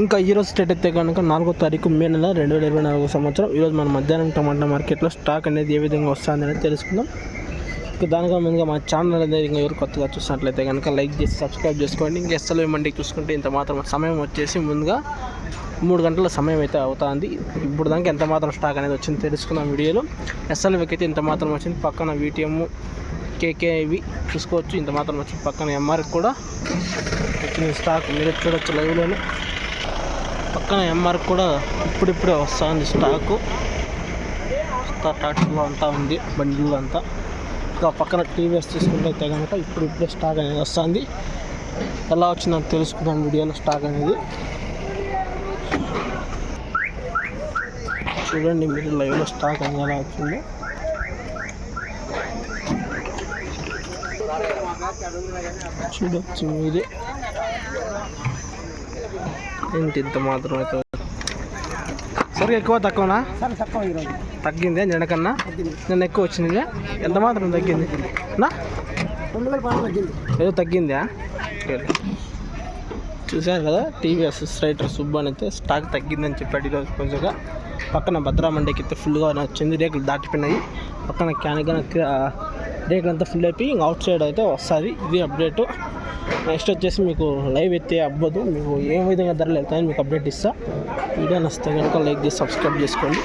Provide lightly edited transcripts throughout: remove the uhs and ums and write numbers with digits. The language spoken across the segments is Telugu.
ఇంకా ఈరోజు స్టేట్ అయితే కనుక 4వ తారీఖు మే నెల 2024 సంవత్సరం. ఈరోజు మనం మధ్యాహ్నం టమాటా మార్కెట్లో స్టాక్ అనేది ఏ విధంగా వస్తుంది అనేది తెలుసుకుందాం. ఇంకా దానికన్నా ముందుగా మా ఛానల్ అనేది ఇంకా ఎవరు కొత్తగా చూసినట్లయితే కనుక లైక్ చేసి సబ్స్క్రైబ్ చేసుకోండి. ఇంకా ఎస్ఎల్వి మండికి చూసుకుంటే ఇంత మాత్రం సమయం వచ్చేసి ముందుగా 3 గంటల సమయం అయితే అవుతుంది. ఇప్పుడు దానికి ఎంత మాత్రం స్టాక్ అనేది వచ్చింది తెలుసుకుందాం వీడియోలో. ఎస్ఎల్వికి అయితే ఇంత మాత్రం వచ్చింది, పక్కన వీటిఎం కేకేవి చూసుకోవచ్చు ఇంత మాత్రం వచ్చింది, పక్కన ఎంఆర్కి కూడా వచ్చిన స్టాక్ మీరు చూడొచ్చు లైవ్లోనే. పక్కన ఎంఆర్కి కూడా ఇప్పుడిప్పుడే వస్తుంది స్టాకు, టాటర్లో అంతా ఉంది బండిలో అంతా. ఇంకా పక్కన టీవీఎస్ తీసుకుంటే కనుక ఇప్పుడిప్పుడే స్టాక్ అనేది వస్తుంది. ఎలా వచ్చిందని తెలుసుకుందాం వీడియోలో స్టాక్ అనేది. చూడండి మీరు లైవ్లో స్టాక్ అనేది ఎలా వచ్చిందో. చూడొచ్చు మీరే ఏంటి ఇంత మాత్రం అయితే. సరే ఎక్కువ తక్కువనా? తక్కువ ఈరోజు తగ్గిందే నిన్నకన్నా, నిన్న ఎక్కువ వచ్చింది. ఎంత మాత్రం తగ్గింది నా? 2000 తగ్గింది. ఏదో తగ్గిందా? చూసారు కదా టీవీఎస్ స్ట్రైటర్ సుబ్బు అని అయితే స్టాక్ తగ్గిందని చెప్పాడు ఈరోజు కొంచెంగా. పక్కన భద్రా మండికి అయితే ఫుల్గా వచ్చింది, రేకులు దాటిపోయినాయి. పక్కన క్యాన్గా రేకులు అంతా ఫుల్ అయిపోయి ఇంకా అవుట్ సైడ్ అయితే వస్తుంది. ఇది అప్డేటు. నెక్స్ట్ వచ్చేసి మీకు లైవ్ అయితే అవ్వదు, మీకు ఏ విధంగా ధరలు వెళ్తాయని మీకు అప్డేట్ ఇస్తా. వీడియో నచ్చితే కనుక లైక్ చేసి సబ్స్క్రైబ్ చేసుకోండి.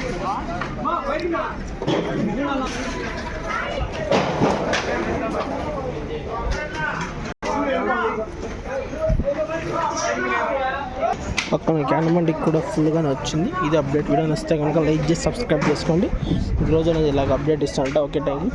పక్కన క్యాన్ మండికి కూడా ఫుల్గానే వచ్చింది. ఇది అప్డేట్. వీడియో నచ్చితే కనుక లైక్ చేసి సబ్స్క్రైబ్ చేసుకోండి. ఈరోజు అనేది ఇలాగ అప్డేట్ ఇస్తా. Okay thank you.